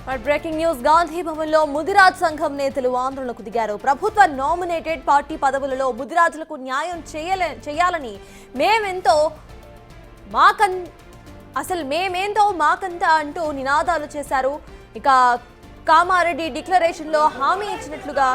Breaking news Gandhi భవన్లో ముదిరాజ్ సంఘం నేతలు ఆందోళనకు దిగారు. ప్రభుత్వ నామినేటెడ్ పార్టీ పదవులలో ముదిరాజులకు న్యాయం చేయాలని మేమేంతో మాకంతా అంటూ నినాదాలు చేశారు. ఇక కామారెడ్డి డిక్లరేషన్ లో హామీ ఇచ్చినట్లుగా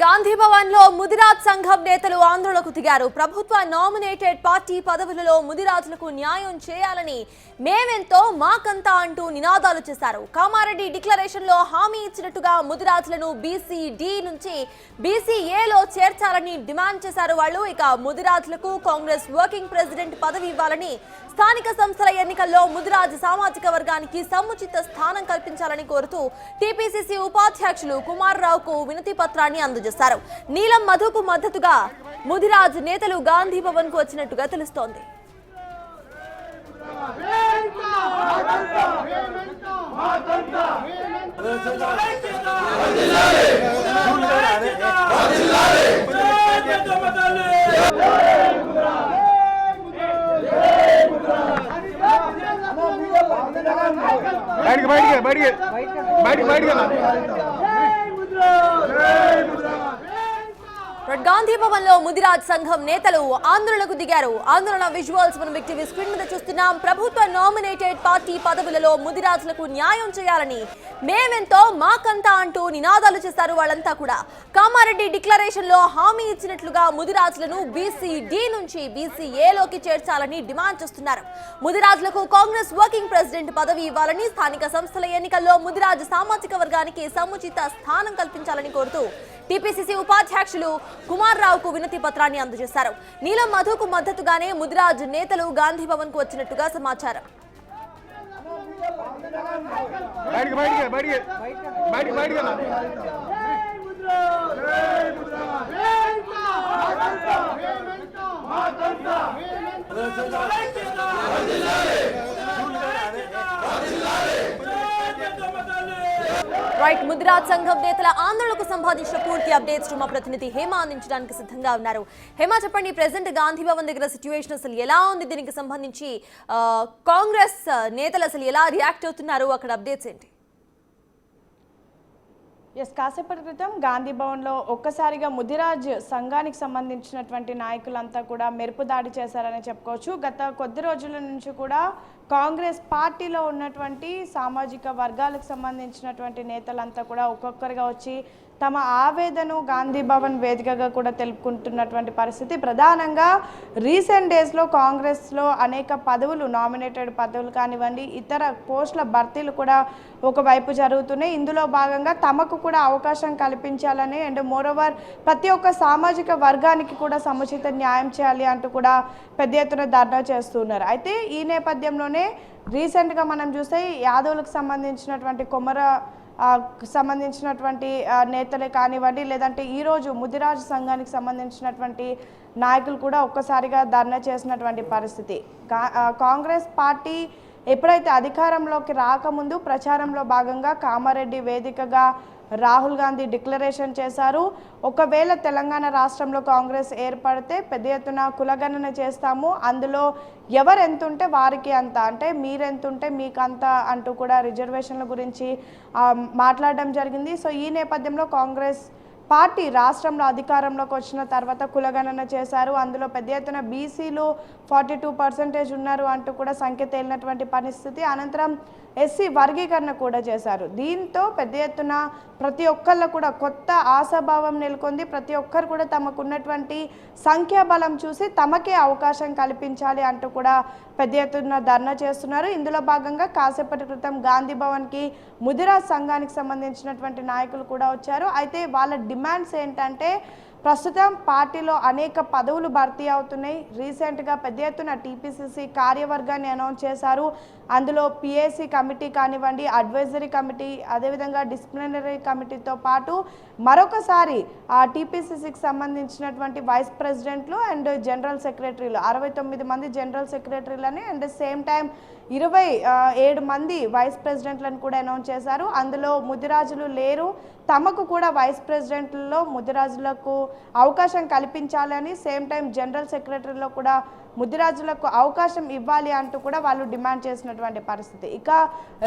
గాంధీ భవన్ లో ముదిరాజ్ సంఘం నేతలు ఆందోళనకు దిగారు. ప్రభుత్వ నామినేటెడ్ పార్టీ పదవులలో ముదిరాజులకు న్యాయం చేయాలని మేమెంతో మాకంతా అంటూ నినాదాలు చేశారు. కామారెడ్డి డిక్లరేషన్ లో హామీ ఇచ్చినట్టుగా ముదిరాజులను బీసీ-డి నుంచి బీసీ-ఏలో చేర్చాలని డిమాండ్ చేశారు వాళ్ళు. ఇక ముదిరాజులకు కాంగ్రెస్ వర్కింగ్ ప్రెసిడెంట్ పదవి ఇవ్వాలని, స్థానిక సంస్థల ఎన్నికల్లో ముదిరాజు సామాజిక వర్గానికి సముచిత స్థానం కల్పించాలని కోరుతూ టీపీసీసీ ఉపాధ్యక్షులు కుమార్ రావుకు వినతి పత్రాన్ని అందజేశారు. నీలం మధుకు మద్దతుగా ముదిరాజ్ నేతలు గాంధీ భవన్ కు వచ్చినట్టుగా తెలుస్తోంది. గాంధీ భవన్ లో ముదిరాజ్ సంఘం నేతలు ఆందోళనకు దిగారు. ఆందోళన విజువల్స్ మనం బిగ్ టీవీ స్క్రీన్ మీద చూస్తున్నాం. ప్రభుత్వ నామినేటెడ్ పార్టీ పదవులలో ముదిరాజులకు న్యాయం చేయాలని మేమెంతో మాకంతా అంటూ నినాదాలు చేశారు వాళ్ళంతా కూడా. కామారెడ్డి డిక్లరేషన్ లో హామీ ఇచ్చినట్లుగా ముదిరాజులను బీసీ-డి నుంచి బీసీ-ఏలోకి చేర్చాలని డిమాండ్ చేస్తున్నారు. ముదిరాజులకు కాంగ్రెస్ వర్కింగ్ ప్రెసిడెంట్ పదవి ఇవ్వాలని, స్థానిక సంస్థల ఎన్నికల్లో ముదిరాజు సామాజిక వర్గానికి సముచిత స్థానం కల్పించాలని కోరుతూ టీపీసీసీ ఉపాధ్యక్షులు కుమార్ రావుకు వినతి పత్రాన్ని అందజేశారు. నీలం మధుకు మద్దతుగానే ముదిరాజ్ నేతలు గాంధీ భవన్ కు వచ్చినట్టుగా సమాచారం. ముదిరాజ్ సంఘం నేతల ఆందోళనకు సంబంధించిన పూర్తి అప్డేట్స్ మా ప్రతినిధి హేమ అందించడానికి సిద్ధంగా ఉన్నారు. హేమ, చెప్పండి, ప్రెసెంట్ గాంధీ భవన్ దగ్గర సిచ్యువేషన్ అసలు ఎలా ఉంది? దీనికి సంబంధించి కాంగ్రెస్ నేతలు అసలు ఎలా రియాక్ట్ అవుతున్నారు? అక్కడ అప్డేట్స్ ఏంటి? కాసేపటి క్రితం గాంధీ భవన్లో ఒక్కసారిగా ముదిరాజ్ సంఘానికి సంబంధించినటువంటి నాయకులంతా కూడా మెరుపు దాడి చేశారని చెప్పుకోవచ్చు. గత కొద్ది రోజుల నుంచి కూడా కాంగ్రెస్ పార్టీలో ఉన్నటువంటి సామాజిక వర్గాలకు సంబంధించినటువంటి నేతలంతా కూడా ఒక్కొక్కరిగా వచ్చి తమ ఆవేదనను గాంధీ భవన్ వేదికగా కూడా తెలుపుకుంటున్నటువంటి పరిస్థితి. ప్రధానంగా రీసెంట్ డేస్లో కాంగ్రెస్లో అనేక పదవులు, నామినేటెడ్ పదవులు కానివ్వండి, ఇతర పోస్టుల భర్తీలు కూడా ఒకవైపు జరుగుతున్నాయి. ఇందులో భాగంగా తమకు కూడా అవకాశం కల్పించాలని అండ్ మోరోవర్ ప్రతి ఒక్క సామాజిక వర్గానికి కూడా సముచిత న్యాయం చేయాలి అంటూ కూడా పెద్ద ఎత్తున ధర్నా చేస్తున్నారు. అయితే ఈ నేపథ్యంలోనే రీసెంట్గా మనం చూస్తే యాదవులకు సంబంధించినటువంటి కొమర సంబంధించినటువంటి నేతలే కానివ్వండి, లేదంటే ఈరోజు ముదిరాజ్ సంఘానికి సంబంధించినటువంటి నాయకులు కూడా ఒక్కసారిగా ధర్నా చేసినటువంటి పరిస్థితి. కాంగ్రెస్ పార్టీ ఎప్పుడైతే అధికారంలోకి రాకముందు ప్రచారంలో భాగంగా కామారెడ్డి వేదికగా రాహుల్ గాంధీ డిక్లరేషన్ చేశారు. ఒకవేళ తెలంగాణ రాష్ట్రంలో కాంగ్రెస్ ఏర్పడితే పెద్ద ఎత్తున కులగణన చేస్తాము, అందులో ఎవరు ఎంతుంటే వారికి అంత, అంటే మీరెంతుంటే మీకు అంత అంటూ కూడా రిజర్వేషన్ల గురించి మాట్లాడడం జరిగింది. సో ఈ నేపథ్యంలో కాంగ్రెస్ పార్టీ రాష్ట్రంలో అధికారంలోకి వచ్చిన తర్వాత కులగణన చేశారు. అందులో పెద్ద ఎత్తున బీసీలు 42% ఉన్నారు అంటూ కూడా సంఖ్య తేలినటువంటి పరిస్థితి. అనంతరం ఎస్సీ వర్గీకరణ కూడా చేశారు. దీంతో పెద్ద ఎత్తున ప్రతి ఒక్కళ్ళు కూడా కొత్త ఆశాభావం నెలకొంది. ప్రతి ఒక్కరు కూడా తమకున్నటువంటి సంఖ్యాబలం చూసి తమకే అవకాశం కల్పించాలి అంటూ కూడా పెద్ద ఎత్తున ధర్నా చేస్తున్నారు. ఇందులో భాగంగా కాసేపటి క్రితం గాంధీ భవన్కి ముదిరాజ్ సంఘానికి సంబంధించినటువంటి నాయకులు కూడా వచ్చారు. అయితే వాళ్ళ డిమాండ్స్ ఏంటంటే, ప్రస్తుతం పార్టీలో అనేక పదవులు భర్తీ అవుతున్నాయి. రీసెంట్గా పెద్ద ఎత్తున టీపీసీసీ కార్యవర్గాన్ని అనౌన్స్ చేశారు. అందులో పిఏసి కమిటీ కానివ్వండి, అడ్వైజరీ కమిటీ, అదేవిధంగా డిసిప్లినరీ కమిటీతో పాటు మరొకసారి ఆ టీపీసీసీకి సంబంధించినటువంటి వైస్ ప్రెసిడెంట్లు అండ్ జనరల్ సెక్రటరీలు 69 మంది జనరల్ సెక్రటరీలని అండ్ సేమ్ టైం 27 మంది వైస్ ప్రెసిడెంట్లను కూడా అనౌన్స్ చేశారు. అందులో ముదిరాజులు లేరు. తమకు కూడా వైస్ ప్రెసిడెంట్లలో ముదిరాజులకు అవకాశం కల్పించాలని, సేమ్ టైం జనరల్ సెక్రటరీలో కూడా ముదిరాజులకు అవకాశం ఇవ్వాలి అంటూ కూడా వాళ్ళు డిమాండ్ చేసినటువంటి పరిస్థితి. ఇక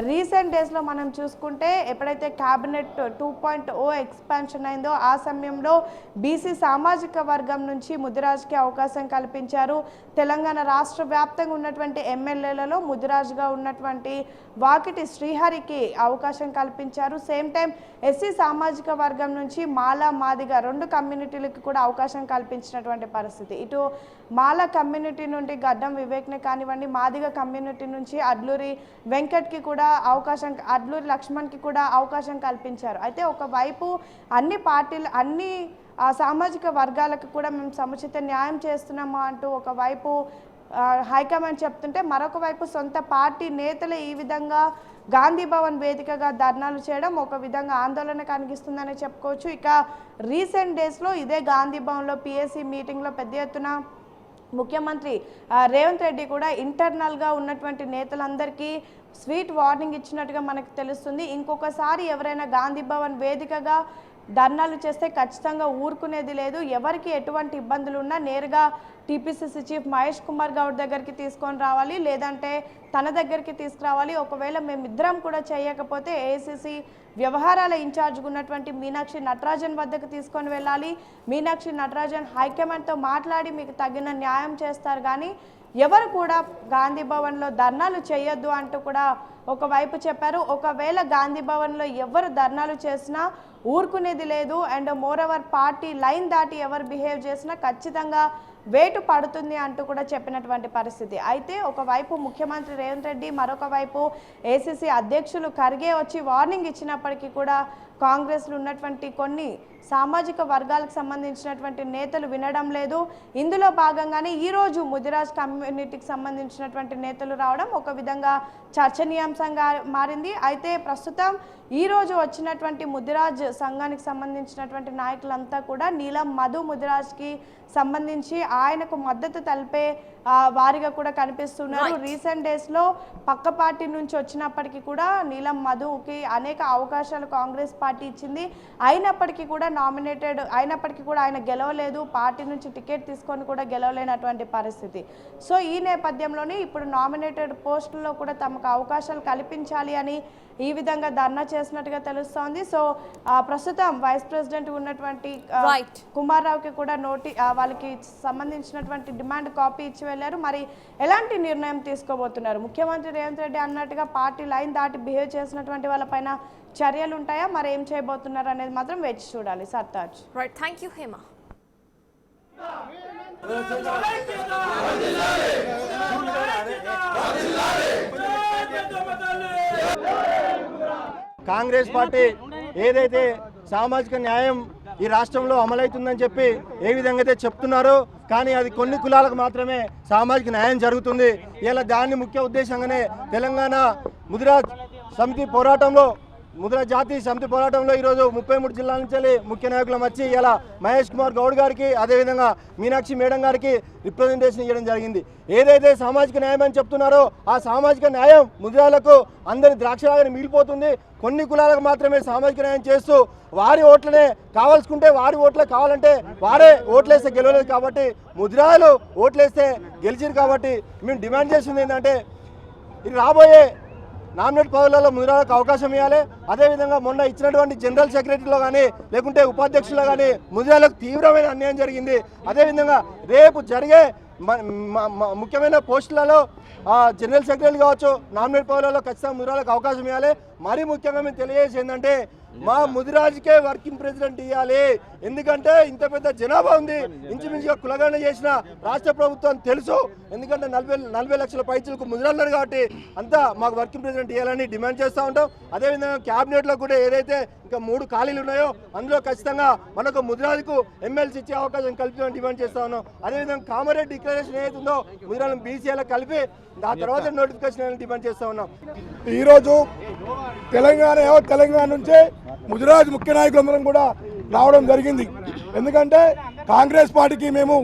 రీసెంట్ డేస్లో మనం చూసుకుంటే ఎప్పుడైతే క్యాబినెట్ 2.0 ఎక్స్పాన్షన్ అయిందో ఆ సమయంలో బీసీ సామాజిక వర్గం నుంచి ముదిరాజుకి అవకాశం కల్పించారు. తెలంగాణ రాష్ట్ర వ్యాప్తంగా ఉన్నటువంటి ఎమ్మెల్యేలలో ముదిరాజుగా ఉన్నటువంటి వాకిటి శ్రీహరికి అవకాశం కల్పించారు. సేమ్ టైం ఎస్సీ సామాజిక వర్గం నుంచి మాలా మాదిగ 2 కమ్యూనిటీలకు కూడా అవకాశం కల్పించినటువంటి పరిస్థితి. ఇటు మాల కమ్యూనిటీ నుండి గడ్డం వివేక్నే కానివ్వండి, మాదిగ కమ్యూనిటీ నుంచి అడ్లూరి వెంకట్కి కూడా అవకాశం, అడ్లూరి లక్ష్మణ్కి కూడా అవకాశం కల్పించారు. అయితే ఒకవైపు అన్ని పార్టీలు అన్ని సామాజిక వర్గాలకు కూడా మేము సముచిత న్యాయం చేస్తున్నాము అంటూ ఒకవైపు హైకమాండ్ చెప్తుంటే, మరొక వైపు సొంత పార్టీ నేతలు ఈ విధంగా గాంధీ భవన్ వేదికగా ధర్నాలు చేయడం ఒక విధంగా ఆందోళన కలిగిస్తుందని చెప్పుకోవచ్చు. ఇక రీసెంట్ డేస్లో ఇదే గాంధీ భవన్లో పిఎస్సి మీటింగ్లో పెద్ద ఎత్తున ముఖ్యమంత్రి రేవంత్ రెడ్డి కూడా ఇంటర్నల్గా ఉన్నటువంటి నేతలందరికీ స్వీట్ వార్నింగ్ ఇచ్చినట్టుగా మనకు తెలుస్తుంది. ఇంకొకసారి ఎవరైనా గాంధీ భవన్ వేదికగా ధర్నాలు చేస్తే ఖచ్చితంగా ఊరుకునేది లేదు. ఎవరికి ఎటువంటి ఇబ్బందులు ఉన్నా నేరుగా టీపీసీసీ చీఫ్ మహేష్ కుమార్ గౌడ్ దగ్గరికి తీసుకొని రావాలి, లేదంటే తన దగ్గరికి తీసుకురావాలి. ఒకవేళ మేమిద్దరం కూడా చేయకపోతే ఏఐసీసీ వ్యవహారాల ఇన్ఛార్జ్గా ఉన్నటువంటి మీనాక్షి నటరాజన్ వద్దకు తీసుకొని వెళ్ళాలి. మీనాక్షి నటరాజన్ హైకమాండ్తో మాట్లాడి మీకు తగిన న్యాయం చేస్తారు, కానీ ఎవరు కూడా గాంధీ భవన్లో ధర్నాలు చేయొద్దు అంటూ కూడా ఒకవైపు చెప్పారు. ఒకవేళ గాంధీ భవన్లో ఎవరు ధర్నాలు చేసినా ఊరుకునేది లేదు. అండ్ మోరవర్ పార్టీ లైన్ దాటి ఎవరు బిహేవ్ చేసినా ఖచ్చితంగా వేటు పడుతుంది అంటూ కూడా చెప్పినటువంటి పరిస్థితి. అయితే ఒకవైపు ముఖ్యమంత్రి రేవంత్ రెడ్డి, మరొక వైపు ఏసీసీ అధ్యక్షులు ఖర్గే వచ్చి వార్నింగ్ ఇచ్చినప్పటికీ కూడా కాంగ్రెస్లో ఉన్నటువంటి కొన్ని సామాజిక వర్గాలకు సంబంధించినటువంటి నేతలు వినడం లేదు. ఇందులో భాగంగానే ఈరోజు ముదిరాజ్ కమ్యూనిటీకి సంబంధించినటువంటి నేతలు రావడం ఒక విధంగా చర్చనీయాంశంగా మారింది. అయితే ప్రస్తుతం ఈరోజు వచ్చినటువంటి ముదిరాజ్ సంఘానికి సంబంధించినటువంటి నాయకులంతా కూడా నీలం మధు ముదిరాజ్కి సంబంధించి ఆయనకు మద్దతు తెలిపే వారిగా కూడా కనిపిస్తున్నారు. రీసెంట్ డేస్లో పక్క పార్టీ నుంచి వచ్చినప్పటికీ కూడా నీలం మధుకి అనేక అవకాశాలు కాంగ్రెస్ పార్టీ ఇచ్చింది. అయినప్పటికీ కూడా నామినేటెడ్ అయినప్పటికీ కూడా ఆయన గెలవలేదు. పార్టీ నుంచి టికెట్ తీసుకొని కూడా గెలవలేనటువంటి పరిస్థితి. సో ఈ నేపథ్యంలోనే ఇప్పుడు నామినేటెడ్ పోస్టుల్లో కూడా తమకు అవకాశాలు కల్పించాలి అని ఈ విధంగా ధర్నా చేసినట్టుగా తెలుస్తోంది. సో ప్రస్తుతం వైస్ ప్రెసిడెంట్ ఉన్నటువంటి కుమార్ రావుకి కూడా వాళ్ళకి సంబంధించినటువంటి డిమాండ్ కాపీ ఇచ్చి వెళ్ళారు. మరి ఎలాంటి నిర్ణయం తీసుకోబోతున్నారు? ముఖ్యమంత్రి రేవంత్ రెడ్డి అన్నట్టుగా పార్టీ లైన్ దాటి బిహేవ్ చేసినటువంటి వాళ్ళపైన చర్యలు ఉంటాయా, మరి ఏం చేయబోతున్నారు అనేది మాత్రం వేచి చూడాలి. Sartaj. Right, thank you Hema. Congress party ఏదైతే సామాజిక న్యాయం ఈ రాష్ట్రంలో అమలవుతుందని చెప్పి ఏ విధంగా అయితే చెప్తున్నారో, కానీ అది కొన్ని కులాలకు మాత్రమే సామాజిక న్యాయం జరుగుతుంది. ఇలా దాన్ని ముఖ్య ఉద్దేశంగానే తెలంగాణ ముదిరాజ్ సమితి పోరాటంలో, ముదిరాజ్ జాతీయ సమితి పోరాటంలో ఈరోజు 33 జిల్లాల నుంచి ముఖ్య నాయకులం వచ్చి ఇలా మహేష్ కుమార్ గౌడ్ గారికి, అదేవిధంగా మీనాక్షి మేడం గారికి రిప్రజెంటేషన్ ఇవ్వడం జరిగింది. ఏదైతే సామాజిక న్యాయం అని చెప్తున్నారో ఆ సామాజిక న్యాయం ముదిరాలకు అందరి ద్రాక్షలాగానే మిగిలిపోతుంది. కొన్ని కులాలకు మాత్రమే సామాజిక న్యాయం చేస్తూ వారి ఓట్లనే కావాల్సుకుంటే వారి ఓట్లే కావాలంటే వారే ఓట్లేస్తే గెలవలేదు. కాబట్టి ముదిరాలు ఓట్లేస్తే గెలిచారు. కాబట్టి మేము డిమాండ్ చేస్తుంది ఏంటంటే ఇది రాబోయే నామినేట్ పదవులలో ముదిరాలకు అవకాశం ఇవ్వాలి. అదేవిధంగా మొన్న ఇచ్చినటువంటి జనరల్ సెక్రటరీలో కానీ లేకుంటే ఉపాధ్యక్షుల్లో కానీ ముదిరాలకు తీవ్రమైన అన్యాయం జరిగింది. అదేవిధంగా రేపు జరిగే ముఖ్యమైన పోస్టులలో జనరల్ సెక్రటరీ కావచ్చు, నామినేట్ పదవులలో ఖచ్చితంగా ముదిరాలకు అవకాశం ఇవ్వాలి. మరీ ముఖ్యంగా మేము తెలియజేసి ఏంటంటే మా ముదిరాజుకే వర్కింగ్ ప్రెసిడెంట్ ఇవ్వాలి. ఎందుకంటే ఇంత పెద్ద జనాభా ఉంది, ఇంచుమించుగా కులగణన చేసిన రాష్ట్ర ప్రభుత్వం తెలుసు. ఎందుకంటే 40 లక్షల పైచులకు ముదిరాళ్ళు కాబట్టి అంతా మాకు వర్కింగ్ ప్రెసిడెంట్ ఇవ్వాలని డిమాండ్ చేస్తూ ఉంటాం. అదేవిధంగా క్యాబినెట్లో కూడా ఏదైతే ఇంకా 3 ఖాళీలు ఉన్నాయో అందులో ఖచ్చితంగా మనకు ముదిరాజుకు ఎమ్మెల్సీ ఇచ్చే అవకాశం కల్పించమని డిమాండ్ చేస్తా ఉన్నాం. అదేవిధంగా కామారెడ్డి డిక్లరేషన్ ఏదైతుందో ముదిరాలను బీసీఏలకు కలిపి ఆ తర్వాత నోటిఫికేషన్ డిమాండ్ చేస్తా ఉన్నాం. ఈరోజు తెలంగాణ నుంచే ముదిరాజ్ ముఖ్య నాయకులందరం కూడా రావడం జరిగింది. ఎందుకంటే కాంగ్రెస్ పార్టీకి మేము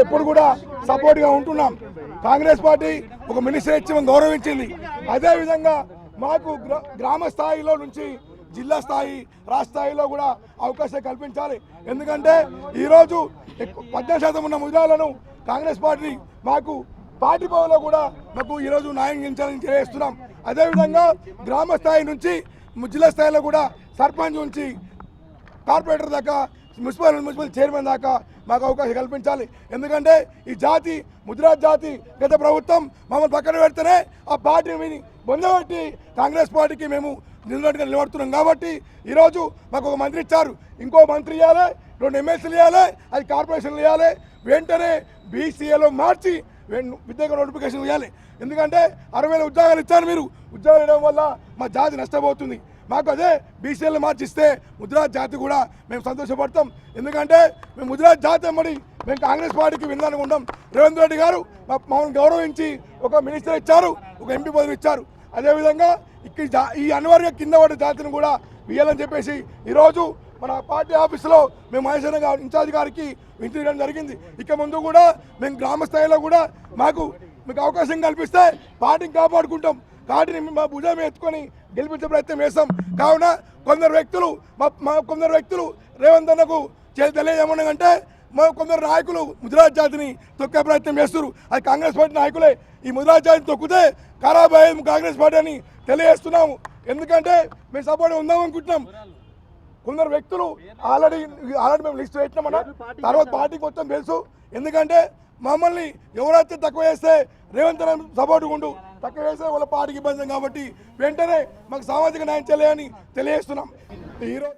ఎప్పుడు కూడా సపోర్ట్గా ఉంటున్నాం. కాంగ్రెస్ పార్టీ ఒక మినిస్టర్ ఇచ్చి గౌరవించింది. అదేవిధంగా మాకు గ్రామ స్థాయిలో నుంచి జిల్లా స్థాయి రాష్ట్ర స్థాయిలో కూడా అవకాశం కల్పించాలి. ఎందుకంటే ఈరోజు 18% ఉన్న ముదిరాలను కాంగ్రెస్ పార్టీ మాకు పార్టీ భవన్లో కూడా మాకు ఈరోజు న్యాయం చేయాలని తెలియజేస్తున్నాం. అదేవిధంగా గ్రామ స్థాయి నుంచి జిల్లా స్థాయిలో కూడా సర్పంచ్ నుంచి కార్పొరేటర్ దాకా మున్సిపల్ చైర్మన్ దాకా మాకు అవకాశం కల్పించాలి. ఎందుకంటే ఈ జాతి ముదిరాజ్ జాతి గత ప్రభుత్వం మమ్మల్ని పక్కన పెడితేనే ఆ పార్టీని బొందబెట్టి కాంగ్రెస్ పార్టీకి మేము నిలబడుతున్నాం. కాబట్టి ఈరోజు మాకు ఒక మంత్రి ఇచ్చారు, ఇంకో మంత్రి ఇవ్వాలి, 2 ఎమ్మెల్సీలు ఇవ్వాలి, అది కార్పొరేషన్లు ఇవ్వాలి. వెంటనే బీసీఏలో మార్చి విద్యకు నోటిఫికేషన్ ఇవ్వాలి. ఎందుకంటే 60,000 ఉద్యోగాలు ఇచ్చారు. మీరు ఉద్యోగాలు ఇవ్వడం వల్ల మా జాతి నష్టపోతుంది. మాకు అదే బీసీఎల్ మార్చిస్తే ముదిరాజ్ జాతి కూడా మేము సంతోషపడతాం. ఎందుకంటే మేము ముదిరాజ్ జాతి అమ్మడి మేము కాంగ్రెస్ పార్టీకి వినడానికి ఉంటాం. రేవంత్ రెడ్డి గారు మమ్మల్ని గౌరవించి ఒక మినిస్టర్ ఇచ్చారు, ఒక ఎంపీ పదవి ఇచ్చారు. అదేవిధంగా ఈ అనివార్య కింద పడ్డ జాతిని కూడా ఇవ్వాలని చెప్పేసి ఈరోజు మన పార్టీ ఆఫీసులో మేము మహేశ్వర ఇన్ఛార్జ్ గారికి వించడం జరిగింది. ఇక ముందు కూడా మేము గ్రామ స్థాయిలో కూడా మీకు అవకాశం కల్పిస్తే పార్టీని కాపాడుకుంటాం. పార్టీని మా భుజం ఎత్తుకొని గెలిపించే ప్రయత్నం చేస్తాం. కావున కొందరు వ్యక్తులు రేవంత్ అన్నకు తెలియజేయమనంటే కొందరు నాయకులు ముదిరాజ్ జాతిని తొక్కే ప్రయత్నం చేస్తున్నారు. అది కాంగ్రెస్ పార్టీ నాయకులే. ఈ ముదిరాజ్ జాతిని తొక్కితే ఖరాబ్ అయ్యేది కాంగ్రెస్ పార్టీ అని తెలియజేస్తున్నాము. ఎందుకంటే మేము సపోర్ట్ ఉందామనుకుంటున్నాం. కొందరు వ్యక్తులు ఆల్రెడీ మేము లిస్ట్ పెట్టినామన్నా తర్వాత పార్టీకి మొత్తం తెలుసు. ఎందుకంటే మమ్మల్ని ఎవరైతే తక్కువ చేస్తే రేవంత్ సపోర్ట్ ఉండు, తక్కువ చేస్తే వాళ్ళ పార్టీకి ఇబ్బంది. కాబట్టి వెంటనే మాకు సామాజిక న్యాయం చేయాలని తెలియజేస్తున్నాం. ఈరోజు